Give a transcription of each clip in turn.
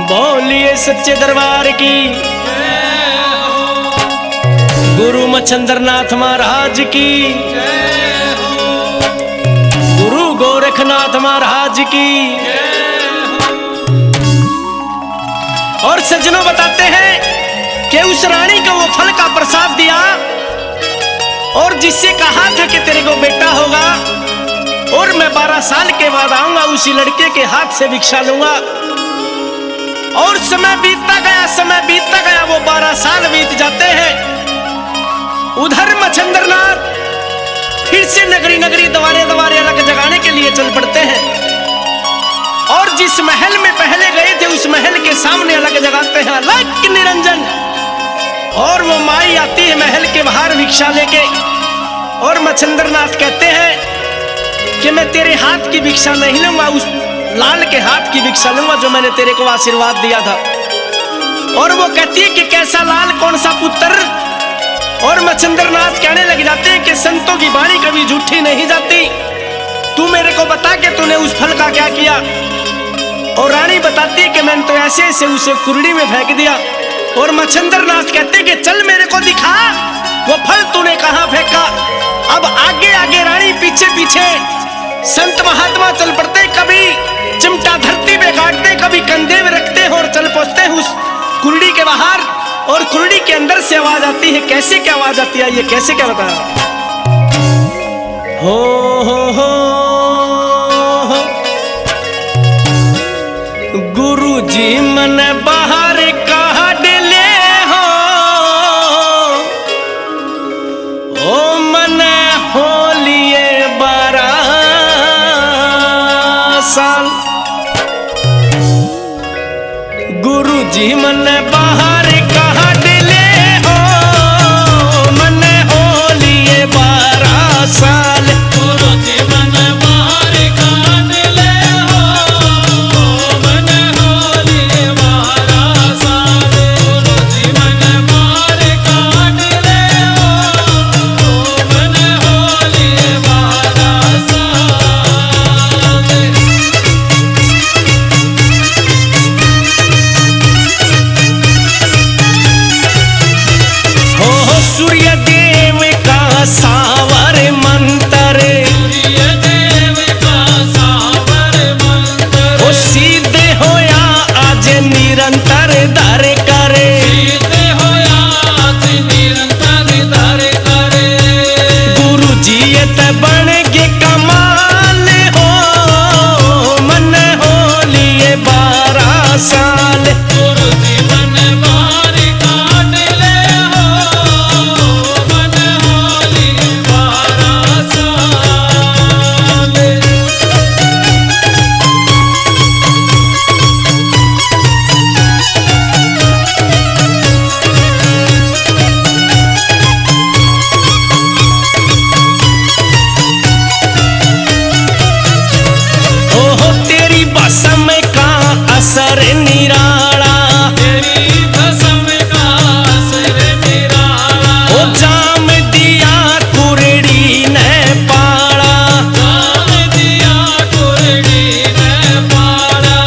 बोलिए सच्चे दरबार की, गुरु मच्छंद्रनाथ महाराज की, गुरु गोरखनाथ महाराज की। और सज्जनों बताते हैं कि उस रानी को वो फल का प्रसाद दिया और जिससे कहा था कि तेरे को बेटा होगा और मैं 12 साल के बाद आऊंगा, उसी लड़के के हाथ से भिक्षा लूंगा। और समय बीतता गया, वो 12 साल बीत जाते हैं। उधर मच्छंद्रनाथ फिर से नगरी नगरी दवारे दवारे अलग जगाने के लिए चल पड़ते हैं और जिस महल में पहले गए थे उस महल के सामने अलग जगाते हैं, अलग निरंजन। और वो माई आती है महल के बाहर भिक्षा लेके और मच्छंद्रनाथ कहते हैं कि मैं तेरे हाथ की भिक्षा नहीं लूंगा, उस लाल के हाथ की भिक्षा लूंगा जो मैंने तेरे को आशीर्वाद दिया था। और वो कहती है कि कैसा लाल, कौन सा पुत्र। और मच्छंद्रनाथ कहने लग जाते हैं कि संतों की वाणी कभी झूठी नहीं जाती, तू मेरे को बता कि तूने उस फल का क्या किया। और रानी बताती है कि मैंने तो ऐसे ऐसे उसे कुर्डी में फेंक दिया। और मच्छंद्रनाथ कहते हैं कि चल मेरे को दिखा वो फल तूने कहां फेंका। अब आगे आगे रानी पीछे पीछे संत महात्मा चल पड़ते, कभी चिमटा धरती पे काटते, कभी कंधे में रखते हैं और चल पहुंचते हैं उस कुर्डी के बाहर। और कुर्डी के अंदर से आवाज आती है, कैसे क्या आवाज आती है, ये कैसे क्या बताया। हो गुरु जी मन बाहर काढ़ ले हो, ओ मन हो लिए 12 साल। गुरु जी मन बाहर काढ़ ले हो, मन हो लिए 12 साल। गुरु जी मन बाहर काढ़ ले हो, मन हो लिए 12 साल। गुरु जी मन बाहर काढ़ ले हो, मन हो लिए 12 साल। सूर्य देव का सावर मंत्र, सूर्य देव का सावर मंत्र, ओ सीधे होया आज निरंतर दर करे, सीधे होया आज निरंतर दर करे। गुरु जी ये त बन गे कमाल हो, मन हो लिए 12 साल। गुरु जी मन बाहर काढ़ ले हो, मन हो लिए 12 साल। ओहो तेरी बसम का असर निराला, तेरी बसम का असर निराला। ओ जाम दिया कुरड़ी ने पाला, जाम दिया कुरड़ी ने पाला।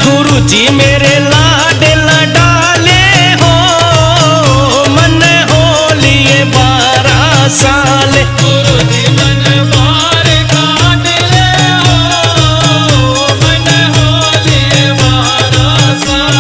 गुरु जी मेरे लाड लडाले हो, मन हो लिए 12 साल। गुरु जी मन बाहर काढ़ ले हो, मन हो लिए 12 साल।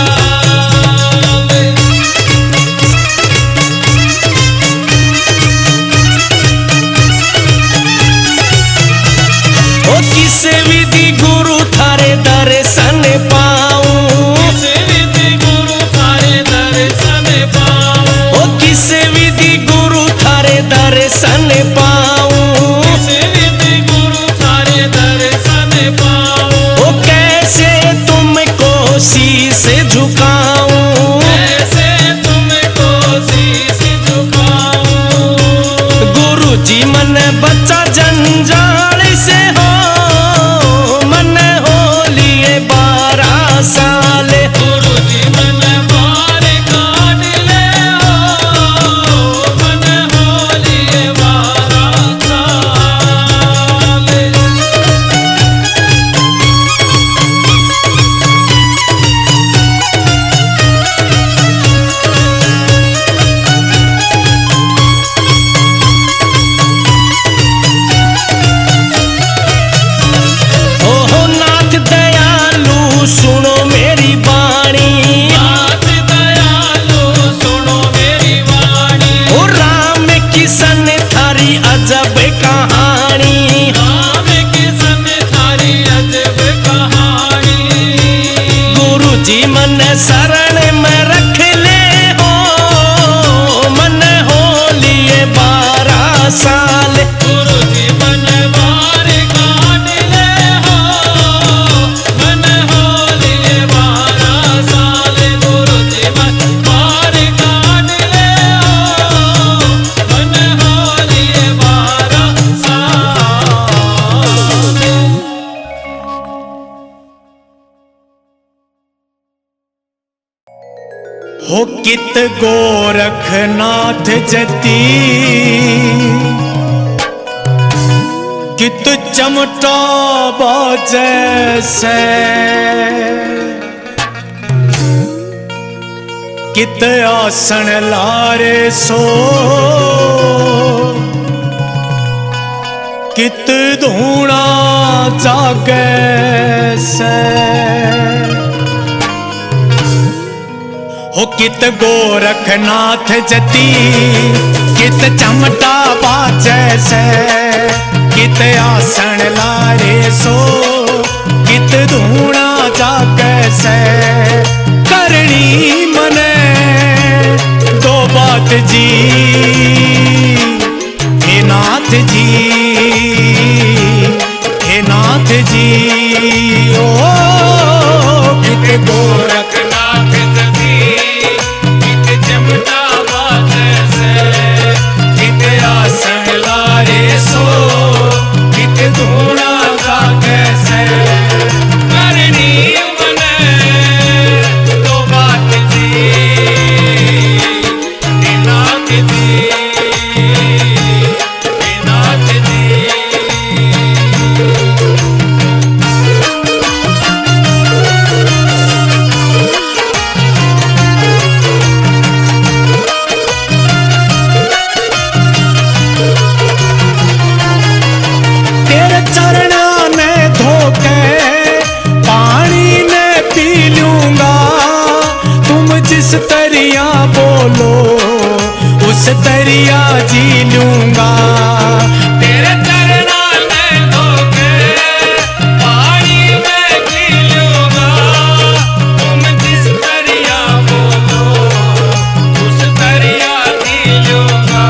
ओ किस विधि गुरु थारे दर्शन पाऊं, किस विधि गुरु थारे दर्शन पाऊं। ओ किस विधि गुरु थारे दर्शन पाऊं, किस विधि गुरु थारे दर्शन पाऊं। ओ कैसे तुमको शीश झुकाऊं, कैसे तुमको शीश झुकाऊं। गुरु जी मन बच्चा जंजाल से हो, मन हो लिए 12 साल। गुरु जी मन बाहर काढ़ ले हो, मन हो लिए 12 साल। जी मन शरण में रख ले हो, मन हो लिए 12 साल। गुरु जी मन बार काट ले हो, मन हो लिए 12 साल। गुरु जी मन बार काट ले हो, मन हो लिए 12 साल। हो कित गोरखनाथ जती, कित चमटा बाजे से, कित आसन लारे सो, कित धूणा जागे से। हो कित गोरखनाथ जती, कित चमटा बाजे से, कित आसन लारे सो, कित धूणा जागे से। करनी मने दो बात जी, हे नाथ जी, हे नाथ जी। ओ कित गोरखनाथ जती, कित चमटा बाजे से, कित आसन लारे सो, कित धूणा जागे से। करनी मने दो बात जी, हे नाथ जी, हे नाथ जी। तेरे चरणा में धोके पानी ने पी लूंगा। तुम जिस तरिया बोलो उस तरिया जी लूंगा। तेरे चरणा में धोके पानी में पी लूंगा। तुम जिस तरिया बोलो उस तरिया पी लूंगा।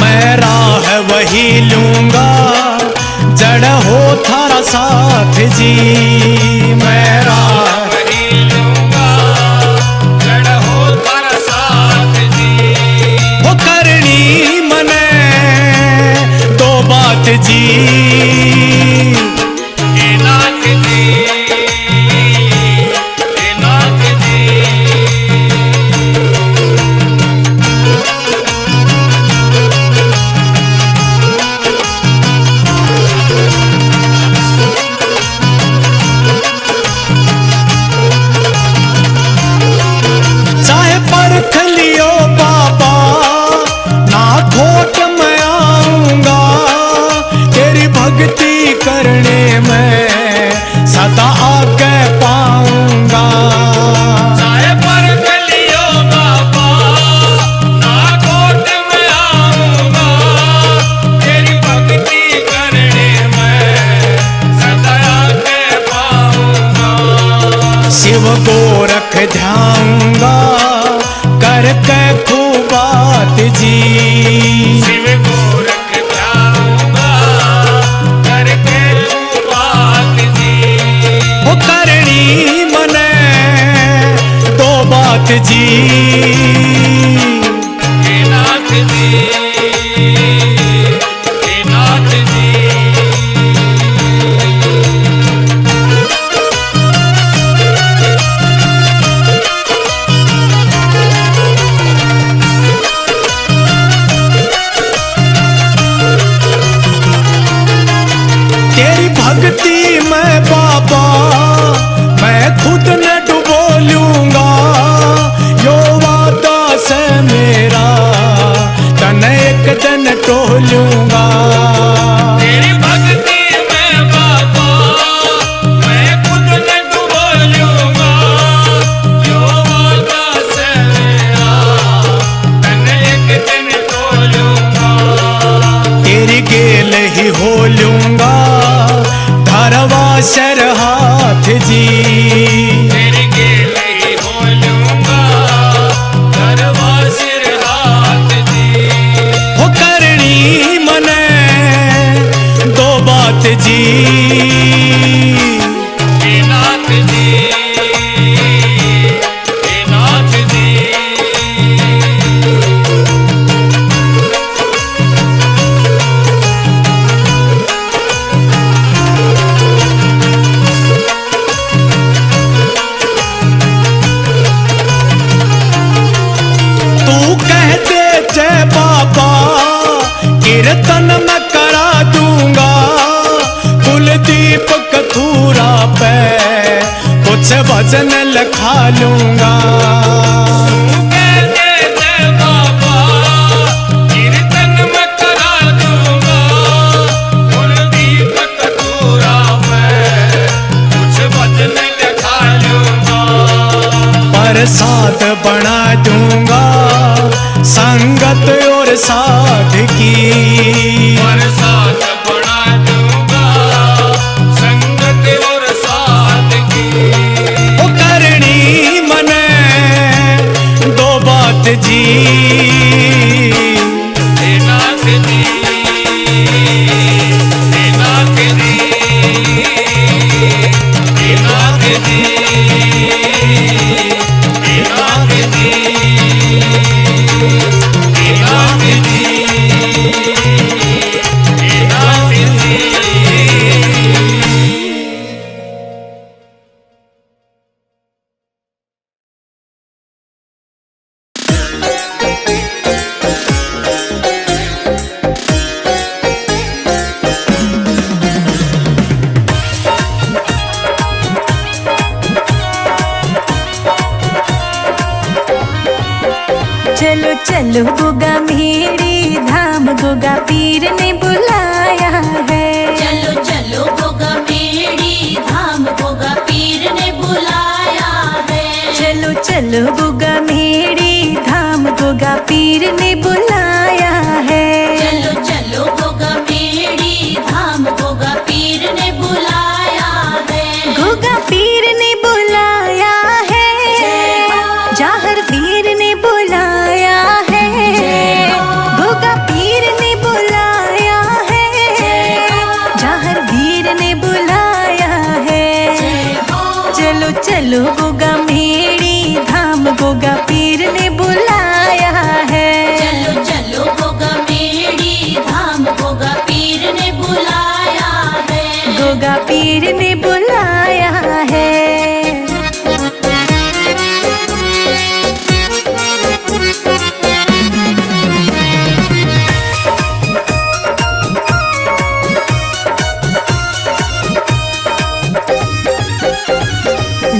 मैं राह वही लूंगा, जड़ हो थारा साथ जी। मैं राह वही लूंगा, जड़ हो थारा साथ जी। हो करनी मने दो बात जी, हे नाथ जी, हे नाथ जी। चाहे परख लियो बाबा, ना खोट मैं आऊंगा। तेरी भक्ति करने में सदा आगे पाऊंगा। चाहे परख लियो बाबा, ना कोट में आऊंगा। तेरी भक्ति करने में सदा आगे पाऊंगा। शिव गोरख ध्याऊंगा, करके खूबात जी। शिव गोरख ध्याऊंगा, करके बात जी। वो करनी मने दो बात जी, हे नाथ जी, हे नाथ जी। तेरी भक्ति में बाबा मैं खुद न डुबो लूंगा। यो वादा से मेरा तन एक दिन टोलूंगा। तेरी भक्ति में बाबा मैं खुद न डूबो लूंगा। जो वादा से मेरा तन एक दिन तोलूंगा। तेरी गेल ही हो लूंगा, धरवा शर हाथ जी। तेरी जी। हे नाथ जी, हे नाथ जी। तू कह दे जय बाबा, कीर्तन मैं करा दूंगा। कुलदीप कथूरा पे कुछ भजन लिखा लूंगा। कहते जय बाबा, कीर्तन मैं करा दूंगा। कुलदीप कटोरा में कुछ भजन लिखा लूंगा। प्रसाद बना दूंगा संगत और साध की। प्रसाद बना दूंगा संगत और साथ की। ओ करनी मने दो बात जी। हे नाथ जी, हे नाथ जी, हे नाथ जी, हे नाथ जी, हे नाथ जी, हे नाथ जी। चलो चलो गोगा मेरी धाम, गोगा पीर ने बुलाया है। चलो चलो गोगा मेरी धाम, गोगा पीर ने बुलाया है। चलो चलो गोगा मेरी धाम, गोगा पीर ने बुलाया है। चलो चलो गोगा मेरी धाम, गोगा पीर ने बुलाया है। गोगा पीर ने बुलाया है, जाहर वीर ने बुलाया है। गोगा पीर ने बुलाया है, जाहर वीर ने बुलाया है। चलो चलो गोगा मेरी धाम, गोगा पीर ने बुलाया है। चलो चलो गोगा मेरी धाम, गोगा पीर ने बुलाया है। गोगा पीर ने बुलाया है।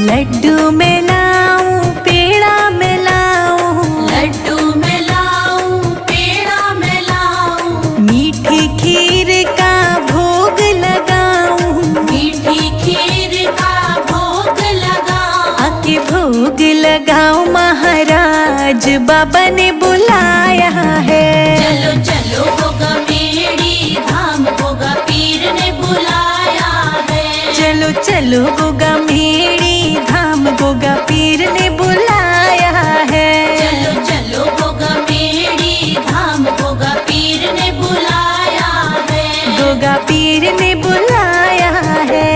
लड्डू में लाऊं, पेड़ा में लाऊं, लड्डू में लाऊं, पेड़ा में लाऊं, मीठी खीर का भोग लगाऊं। मीठी खीर का भोग लगाऊं। आके भोग लगाऊं, महाराज बाबा ने बुलाया है। चलो चलो गोगा मेरी धाम, गोगा पीर ने बुलाया है। चलो चलो गोगा मेरी धाम, गोगा पीर ने बुलाया है। चलो चलो गोगा मेरी धाम, गोगा पीर ने बुलाया है। गोगा पीर ने बुलाया है।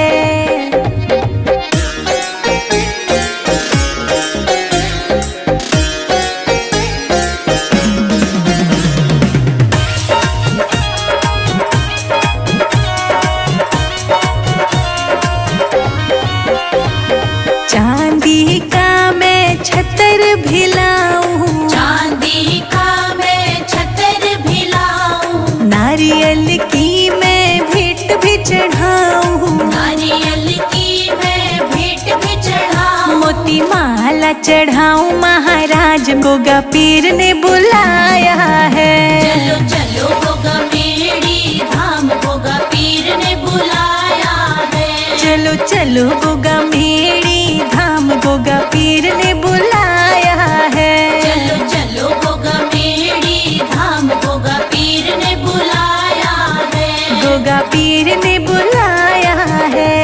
चांदी का मैं छतर भिलाऊं, चांदी का मैं छतर भिलाऊं। नारियल की मैं भेंट भी चढ़ाऊं। नारियल की मैं भेंट भी चढ़ाऊं। मोती माला चढ़ाऊं, महाराज गोगा पीर ने बुलाया है। चलो चलो गोगा मेरी धाम, गोगा पीर ने बुलाया है। चलो चलो गोगा मेरी धाम, गोगा पीर ने बुलाया है। चलो चलो गोगा मेरी धाम, गोगा पीर ने बुलाया है। गोगा पीर ने बुलाया है।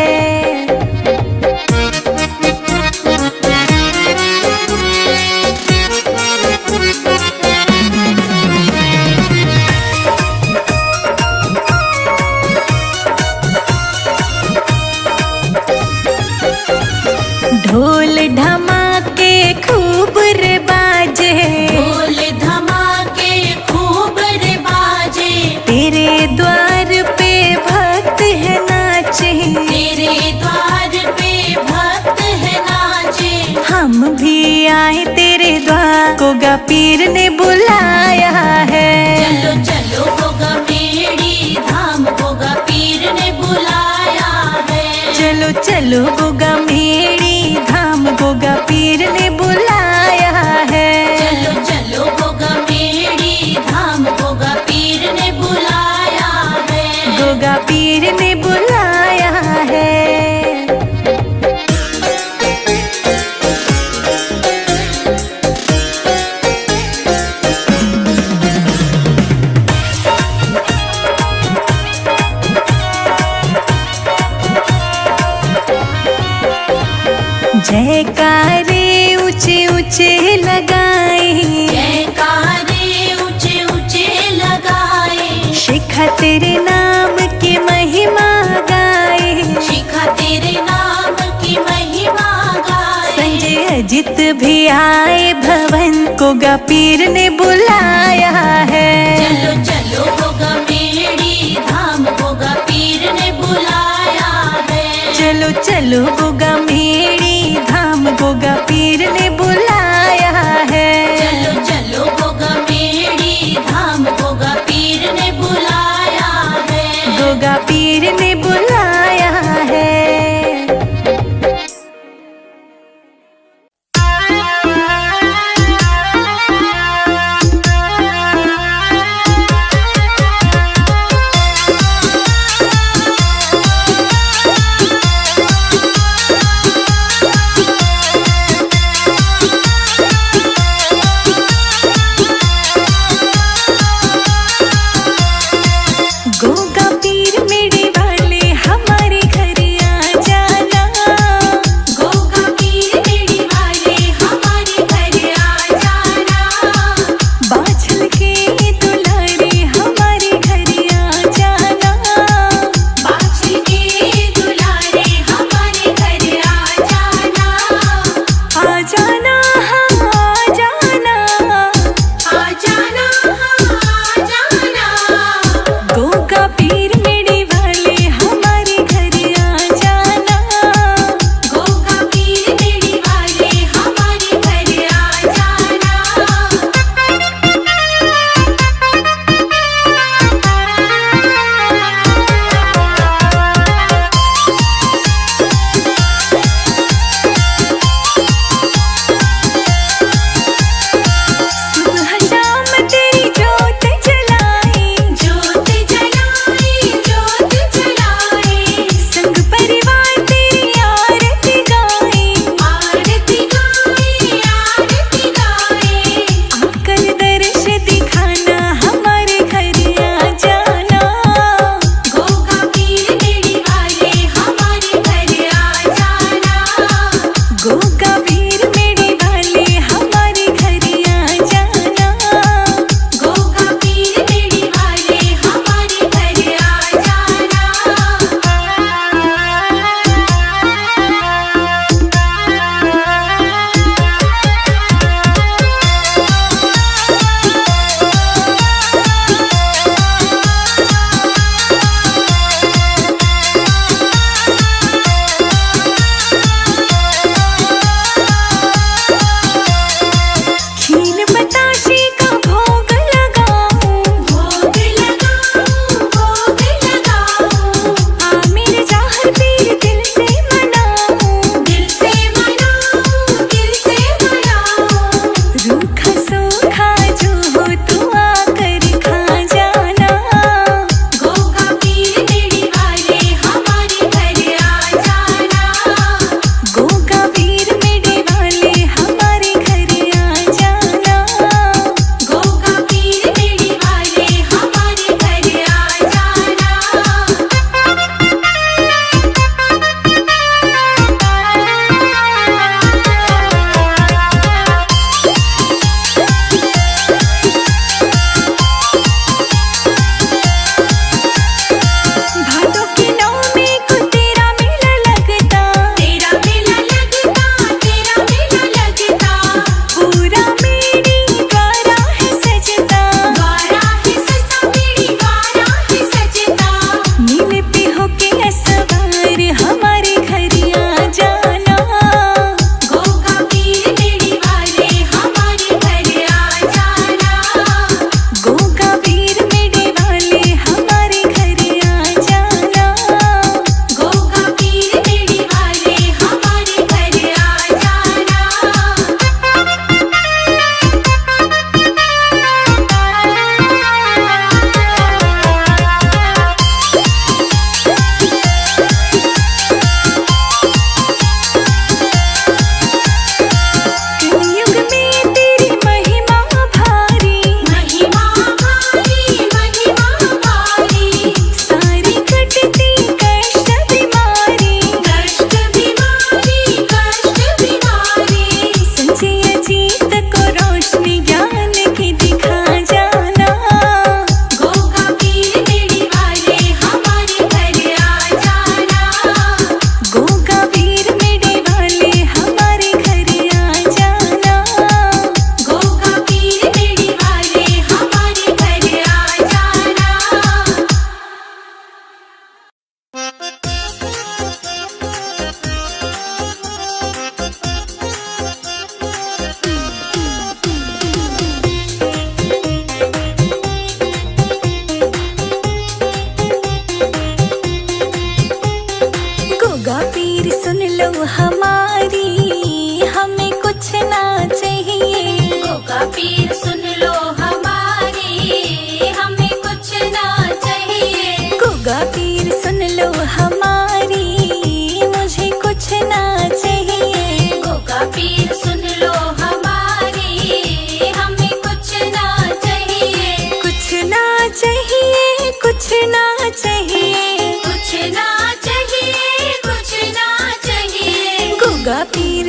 ढोल धमाके खूब रे बाजे, ढोल धमाके खूब रे बाजे, तेरे द्वार पे भक्त है नाचे, तेरे द्वार पे भक्त है नाचे। हम भी आए तेरे द्वार, गोगा पीर ने बुलाया है। चलो चलो गोगा मेड़ी धाम, गोगा पीर ने बुलाया है। चलो चलो गोगा मेड़ी धाम, गोगा पीर ने बुलाया है। चलो चलो गोगा मेड़ी धाम, गोगा पीर ने बुलाया है। गोगा पीर ने बुलाया है। जयकारे ऊंचे ऊंचे लगाए, जयकारे ऊंचे ऊंचे लगाए, शिखा तेरे नाम की महिमा गाए। शिखा तेरे नाम की महिमा गाए। संजय अजित भी आए भवन, गोगा पीर ने बुलाया है। चलो चलो गोगा मेड़ी धाम, गोगा पीर ने बुलाया है। चलो चलो गोगा मेड़ी धाम, गोगा पीर ने बुलाया है। चलो चलो गोगा मेड़ी धाम, गोगा पीर ने बुलाया है। गोगा पीर ने बुलाया है।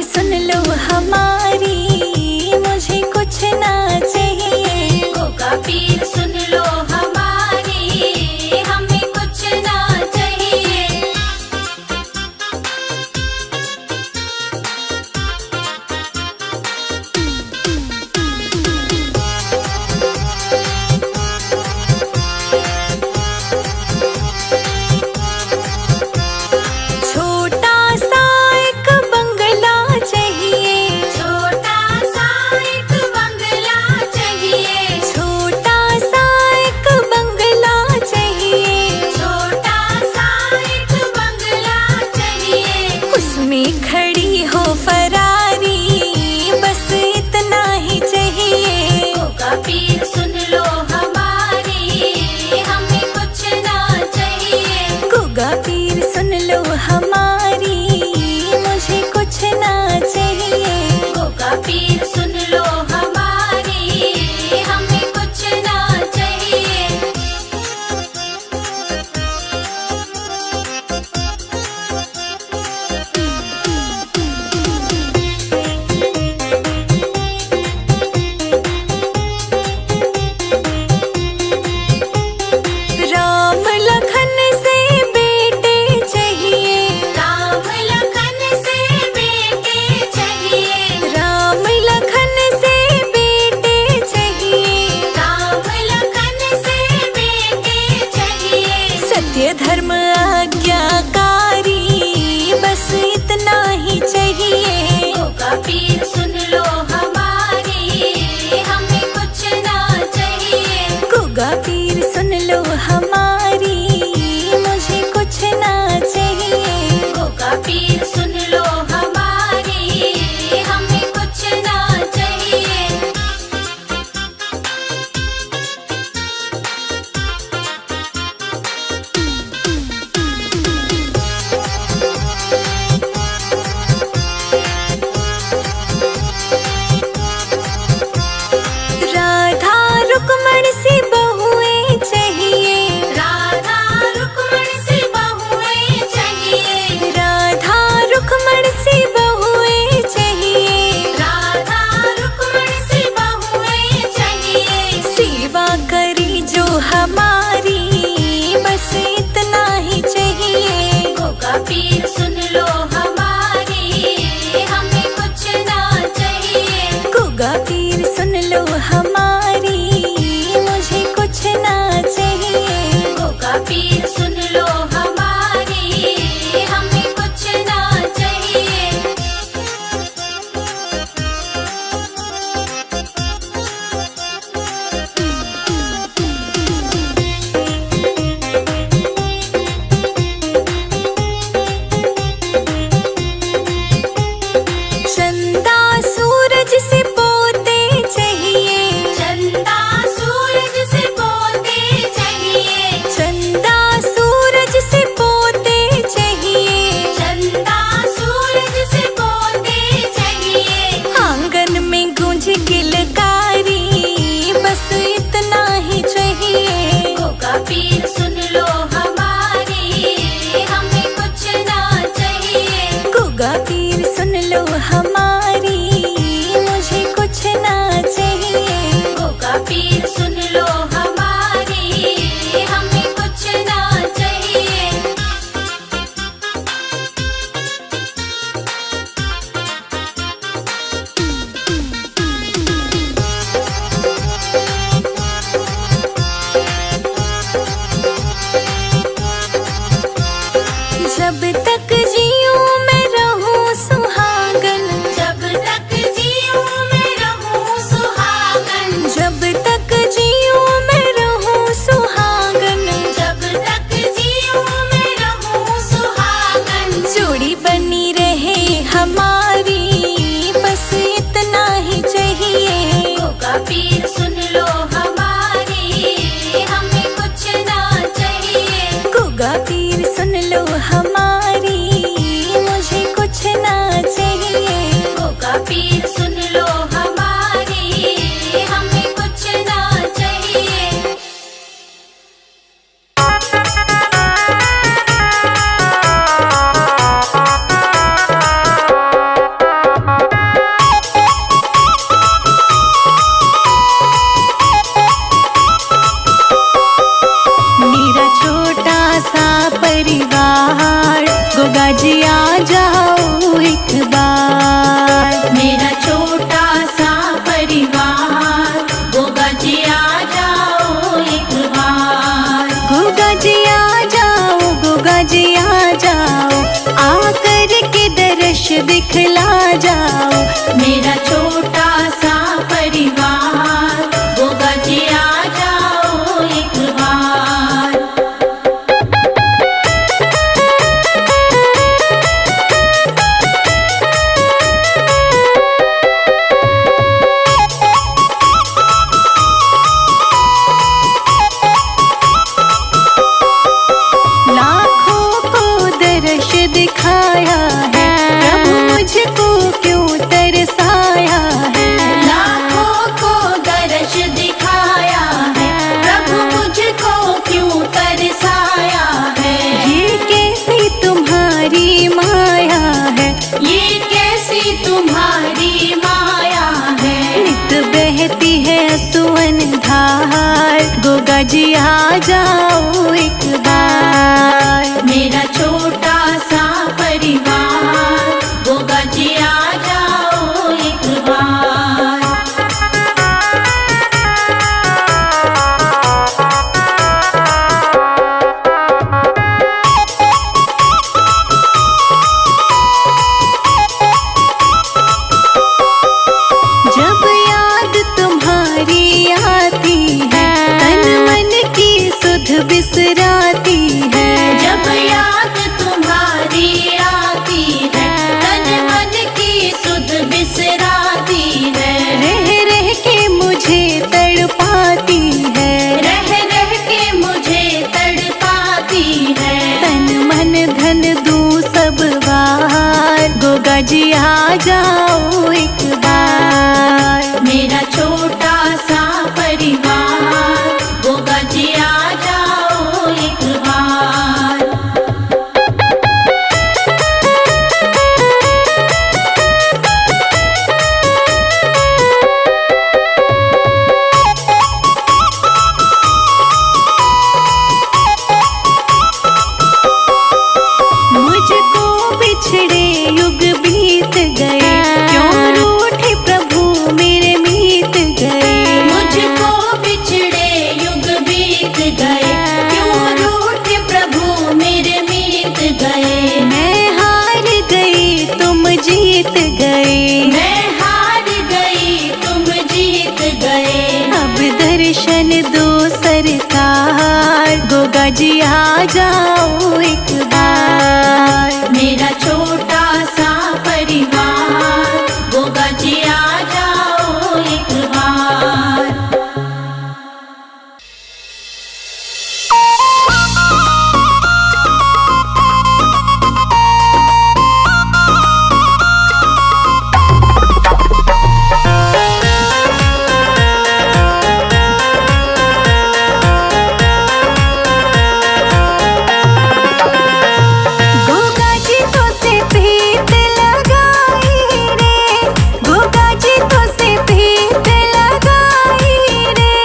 सुन लो हमारी, मुझे कुछ ना चाहिए। गोगा पीर सुन लो हमारी, हमें कुछ ना चाहिए। छोटा सा एक बंगला चाहिए, छोटा सा एक बंगला चाहिए। छोटा सा एक बंगला चाहिए। छोटा सा एक बंगला चाहिए। उसमें खड़ी हो फरारी, बस इतना ही चाहिए। गोगा पीर सुन लो हमारी, हमें कुछ ना चाहिए। गोगा पीर सुन लो हमारी, मुझे कुछ ना चाहिए। गोगा पीर सुन लो हमारी, हमें कुछ ना चाहिए। राम लखन से बेटे चाहिए। राम लखन से बेटे चाहिए। राम लखन से बेटे चाहिए। राम लखन से बेटे चाहिए। सत्य धर्म आज्ञाकारी, बस इतना ही चाहिए। गोगा पीर सुन लो हमारी, हमें कुछ ना चाहिए। गोगा पीर सुन लो हमारी, मुझे कुछ ना चाहिए। गोगा पीर सुन लो हमारी, हमें कुछ ना चाहिए। राधा रुक्मण सी बहुएं चाहिए। राधा रुक्मण सी बहुएं चाहिए। राधा रुक्मण सी बहुएं चाहिए। राधा रुक्मण सी बहुएं चाहिए। सेवा करी जो हमारी, बस इतना ही चाहिए। गोगा पीर सुन लो हमारी, हमें कुछ ना चाहिए। गोगा पीर सुन लो हमारी, मुझे कुछ ना चाहिए। गोगा पीर सुन लो हमारी, हमें कुछ ना चाहिए। चंदा सूरज से पोते चाहिए। चंदा सूरज से पोते चाहिए। चंदा सूरज से पोते चाहिए। चंदा सूरज से पोते चाहिए। आंगन में गूंज किलकारी, बस इतना ही चाहिए। गोगा पीर सुन लो हमारी, हमें कुछ ना चाहिए। गोगा पीर सुन लो हमारी, मुझे कुछ ना चाहिए। गोगा पीर सुन लो हमारी, हमें कुछ ना चाहिए। जब तक जीऊं मैं रहूं सुहागन। जब तक जीऊं मैं रहूं सुहागन। जब तक जीऊं मैं रहूं सुहागन। जब तक जीऊं मैं रहूं सुहागन। जोड़ी बनी रहे हमारी, बस इतना ही चाहिए। गोगा पीर सुन लो हमारी, हमें कुछ ना चाहिए। गोगा पीर सुन लो हमारी, मुझे कुछ ना चाहिए। गोगा पीर सुन लो हमारी, हमें कुछ ना चाहिए। आ जाओ। मेरा छोटा सा परिवार, गोगा जी आ जाओ एक बार। लाखों को दर्श दिखाया है, प्रभु मुझको क्यों तरसाया है। लाखों को दर्श दिखाया है, प्रभु मुझको क्यों तरसाया है। ये कैसी तुम्हारी माया है, ये कैसी तुम्हारी माया है। नित बहती है सुवन धार, गोगा जी आ जाओ एक बार। मेरा छोटा सा परिवार, गोगा जी आ जाओ एक बार। जब याद तुम्हारी आती है, तन मन की सुध बिसराती है। जब याद तुम्हारी आती है, तन मन की सुध बिसराती है। रह रह के मुझे तड़पाती है, रह रह के मुझे तड़पाती है। तन मन धन दूं सब बार, गोगा जी आ जाओ एक बार। मेरा छोटा सा परिवार, गोगा जी आ जाओ एक बार। मुझको बिछड़े युग बीत गए, क्यों रूठे प्रभु मेरे मीत गए। मुझको बिछड़े युग बीत गए, क्यों रूठे प्रभु मेरे मीत गए। मैं हार गई तुम जीत गए, मैं हार गई तुम जीत गए। अब दर्शन दो सरकार, गोगा जी आ जाओ एक बार। मेरा छोटा सा परिवार, गोगा जी आ जाओ एक बार। गोगा जी तो से प्रीत लगाई रे, गोगा जी तो से प्रीत लगाई रे।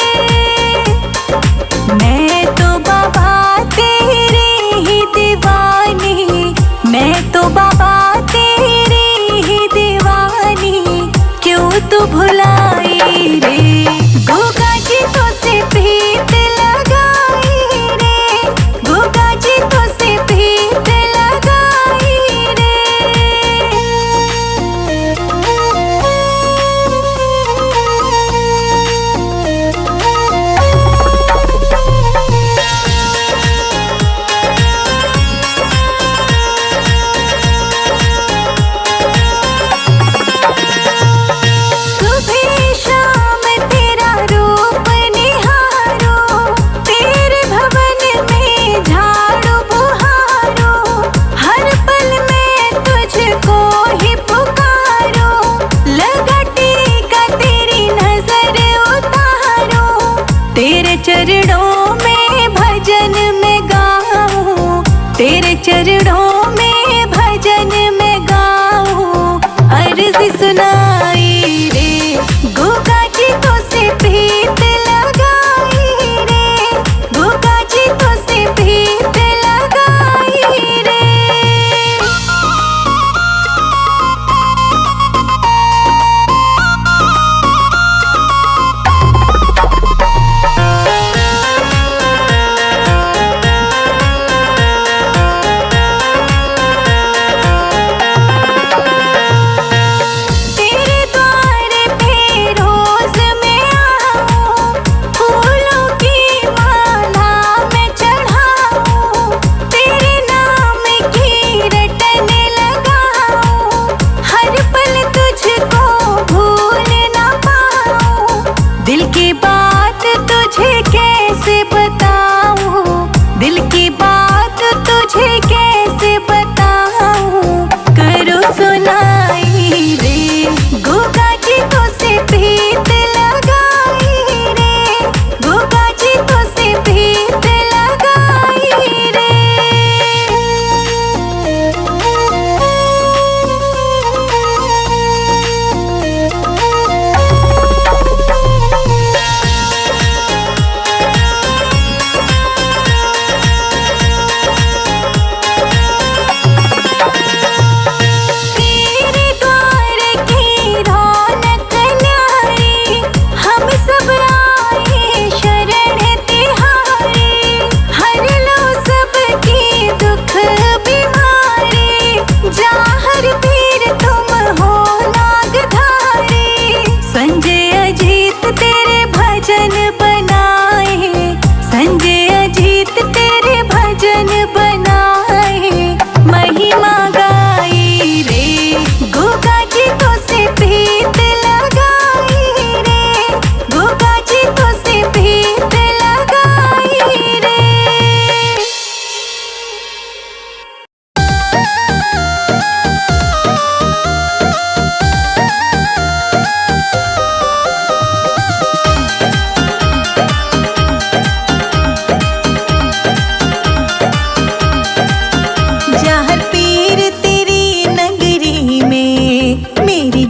मैं तो बाबा तेरी ही दीवानी, मैं तो बाबा तेरी ही दीवानी, क्यों तू भुलाई रे। गोगा जी तो से प्रीत लगाई रे, गोगा जी तो से प्रीत लगाई रे। सुबह शाम तेरा रूप निहारो, तेरे भवन में झाड़ू बुहारो। हर पल में तुझको ही पुकारो, लगा टीका तेरी नजर उतारो। तेरे चरणों में भजन में गाऊं, तेरे चरणों में भजन में गाऊं। अर्ज सुनाई रे, गोगा जी तो से प्रीत लगाई रे, गोगा जी तो से प्रीत लगाई रे।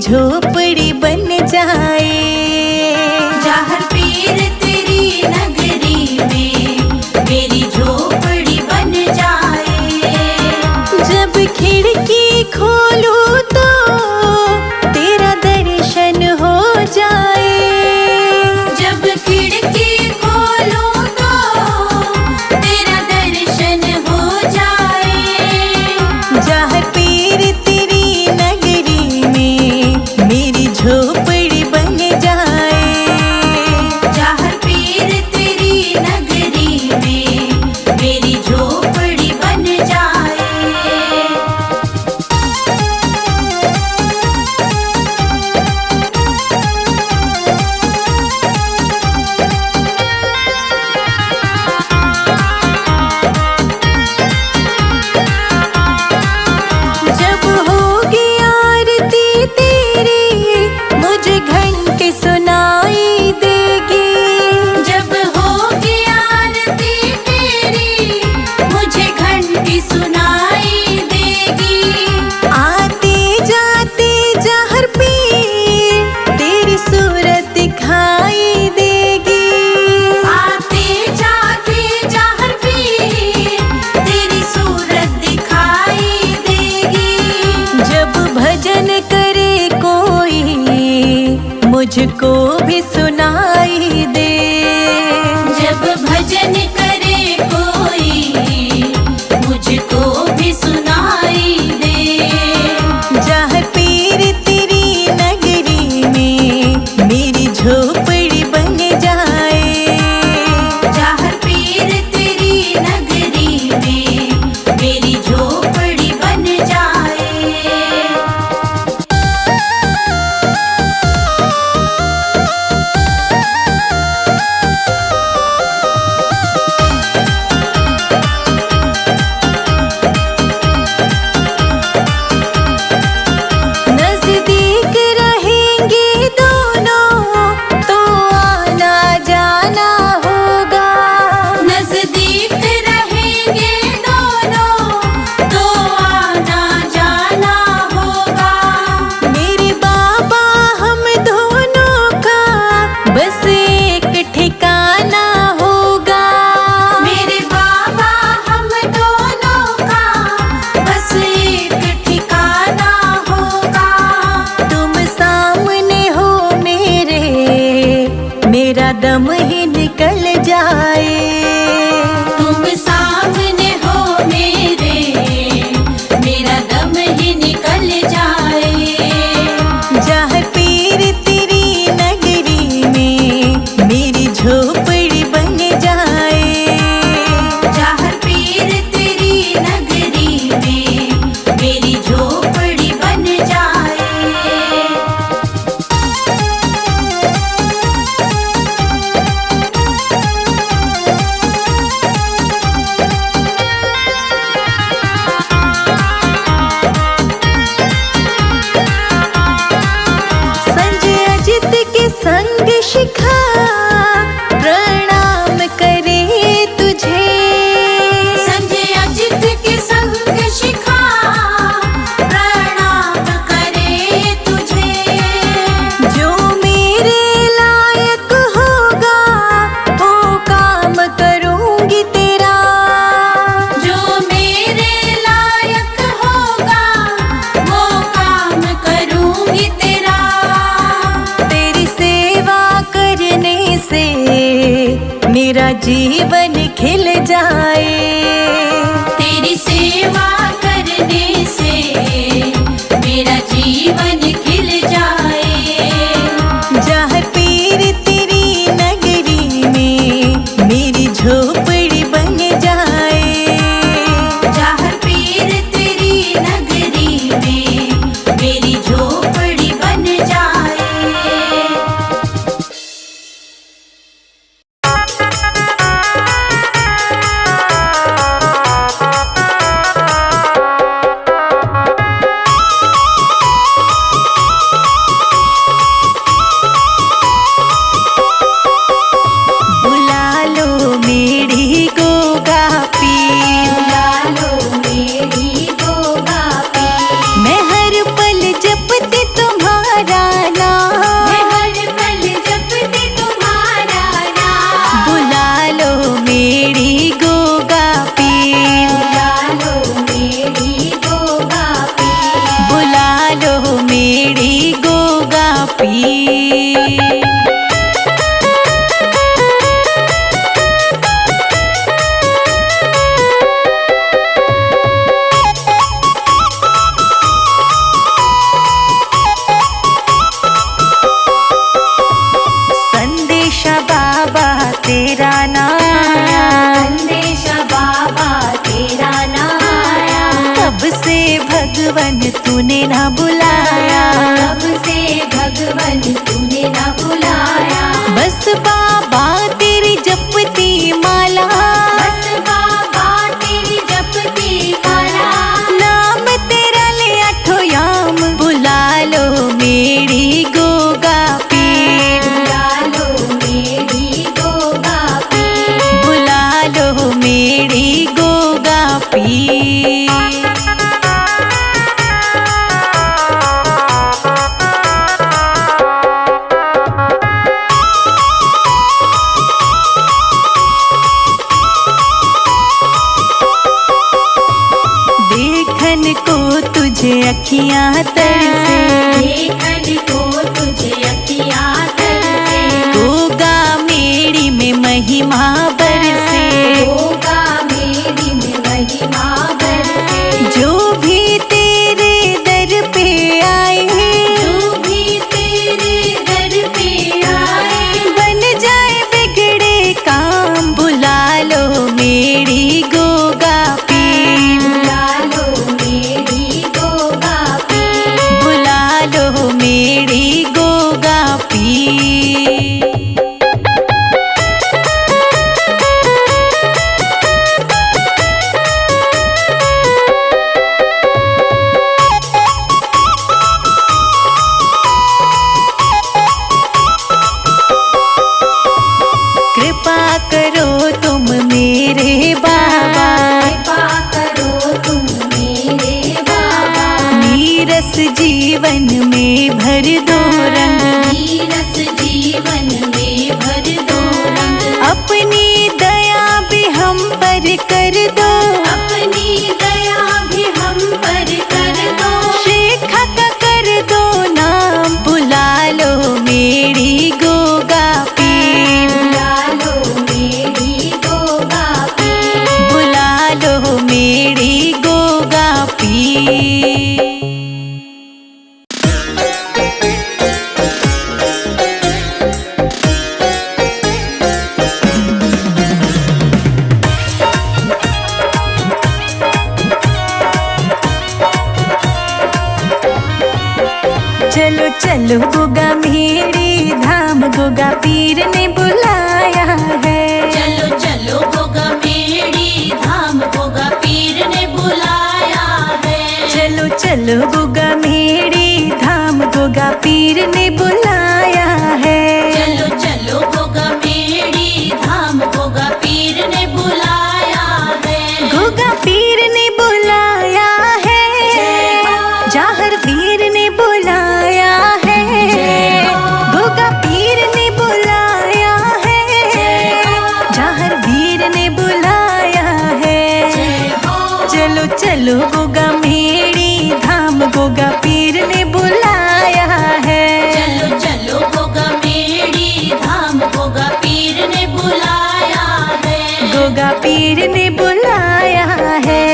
झोपड़ी बन जाए। जहर पीर तेरी नगरी में मेरी झोपड़ी बन जाए। जब खिड़की खोलूं तो तेरा दर्शन हो जाए। जब खिड़की खोलूं तो तेरा दर्शन हो जाए। जहाँ पीर तेरी नगरी में मेरी झोपड़ी बन जाए। जहर पीर तेरी नगरी में मेरी झोपड़ी बन जाए। जब होगी आरती तेरी मुझे घंटी सुनाई देगी। जब होगी आरती तेरी मुझे घंटी सुनाई देगी। आते जाते जहर पीर तेरी सूरत दिखाई देगी। आते जाते जहर पीर तेरी सूरत दिखाई देगी। जब भजन करे कोई मुझको भी सुनाई दे। जब भजन करे कोई मुझको भी सुनाई दे। जहाँ पीर तेरी नगरी में मेरी झोपड़ी बन जाए। जहर पीर तेरी नगरी में मेरी झोपड़ी बन जाए। नजदीक रहेंगे दोनों तो आना जाना होगा। नजदीक रहेंगे दोनों तो आना जाना होगा। मेरे बाबा हम दोनों का बस एक ठिकाना होगा। मेरे बाबा हम दोनों का बस एक ठिकाना होगा। तुम सामने हो मेरा दम ही निकल जाए। तुम सामने हो मेरा दम ही निकल जाए। जहाँ पीर तेरी नगरी में मेरी झोपड़ी बन जाए। जहर पीर तेरी नगरी में मेरी झोपड़ी बन जाए। संजय अजित के संग शिखा प्रणाम करे तुझे। संजय अजित के संग शिखा प्रणाम करे तुझे। जो मेरे लायक होगा वो काम करूंगी तेरा। जो मेरे लायक होगा वो काम करूंगी तेरा। तेरी सेवा करने से मेरा जीवन खिल जाए। तेरी सेवा करने से मेरा जीवन खिल जाए। जहाँ पीर तेरी नगरी में मेरी झोपड़ी बन जाए। जहर पीर तेरी नगरी में मेरी झोपड़ी बन जाए। जीवन में भर दो रंग, नीरस जीवन में भर दो रंग, अपनी दया भी हम पर कर दो, अपनी दया भी हम पर कर दो, रेखा का कर दो नाम, बुला लो मेरी गोगा पीर, बुला लो मेरी गोगा पीर, बुला लो मेरी गोगा पीर। चलो चलो गोगा मेरी धाम, गोगा पीर ने बुलाया है। चलो चलो गोगा मेरी धाम, गोगा पीर ने बुलाया है। चलो चलो गोगा मेरी धाम, गोगा पीर ने बुलाया है। चलो चलो गोगा मेरी धाम, गोगा पीर ने बुलाया है। गोगा पीर ने बुलाया है, जाहर वीर ने बुलाया है। गोगा पीर ने बुलाया है, जाहर वीर ने बुलाया है। चलो चलो गोगा मेरी धाम, गोगा पीर ने बुलाया है। चलो चलो गोगा मेरी धाम, गोगा पीर ने बुलाया है। गोगा पीर ने बुलाया है।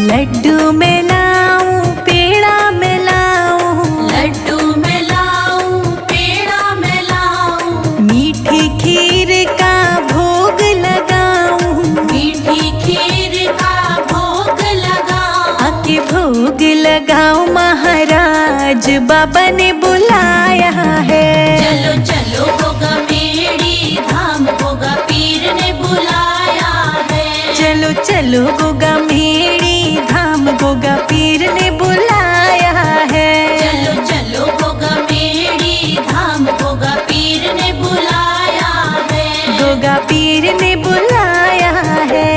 लड्डू में लाऊं, पेड़ा में लाऊं, लड्डू में लाऊं, पेड़ा में लाऊं, मीठी खीर का भोग लगाऊं, मीठी खीर का भोग लगाऊं, आके भोग लगाऊं, महाराज बाबा ने बुलाया है। चलो चलो गोगा मेरी धाम, गोगा पीर ने बुलाया है। चलो चलो गोगा मेरी धाम, गोगा पीर ने बुलाया है। चलो चलो गोगा मेरी धाम, गोगा पीर ने बुलाया है। गोगा पीर ने बुलाया है।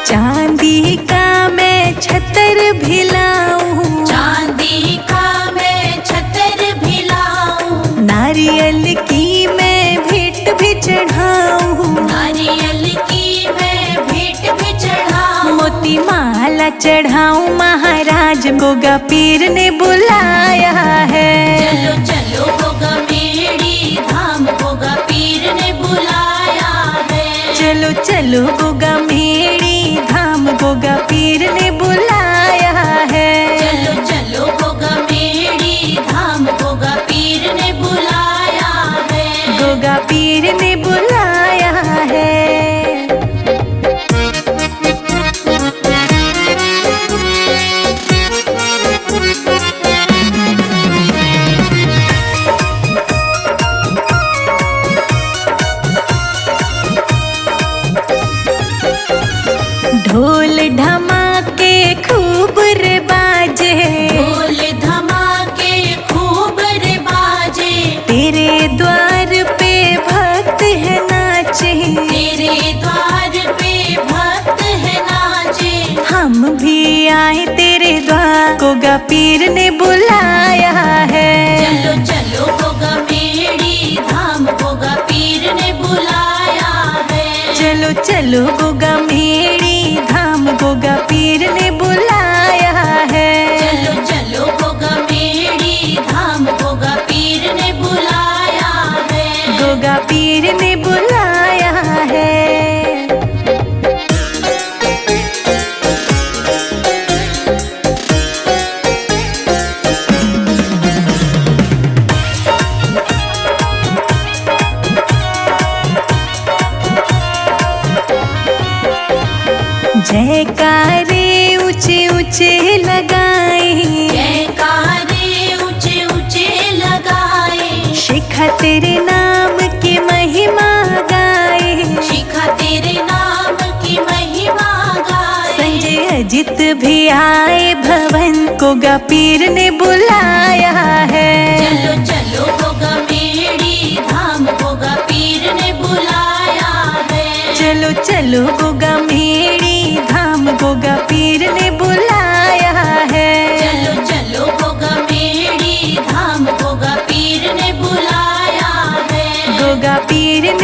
चांदी का मैं छतर भी लाऊं, चांदी का मैं छतर भी लाऊं, नारियल की मैं भेंट भी चढ़ाऊं, नारियल की मैं भेंट भी चढ़ाऊं, मोती माला चढ़ाऊं, महाराज गोगा पीर ने बुलाया है। चलो चलो गोगा मेरी धाम, गोगा पीर ने बुलाया है। चलो चलो गोगा मेरी धाम, गोगा पीर ने बुलाया है। चलो चलो गोगा मेरी धाम, गोगा पीर ने बुलाया है। गोगा पीर ने बुलाया है। ढोल धमाके खूब रे बाजे, ढोल धमाके खूब रे बाजे, तेरे द्वार पे भक्त है नाचे, तेरे द्वार पे भक्त है नाचे। हम भी आए तेरे द्वार, गोगा पीर ने बुलाया है। चलो चलो गोगा मेरी धाम, गोगा पीर ने बुलाया है। चलो चलो गोगा मेरी धाम, गोगा पीर ने बुलाया है। चलो चलो गोगा मेरी धाम, गोगा पीर ने बुलाया है। गोगा पीर ने बुलाया है। जयकारे ऊंचे ऊंचे लगा तेरे नाम की महिमा गाए, शिखा तेरे नाम की महिमा गाए। संजय अजित भी आए भवन को गा पीर ने बुलाया है। चलो चलो होगा मेरी धाम होगा पीर ने बुलाया है। चलो चलो गोगा मेरी धाम गोगा पीर ने बुलाया है। चलो चलो होगा मेरी धाम होगा पीर ने बुलाया है। गोगा पीर ने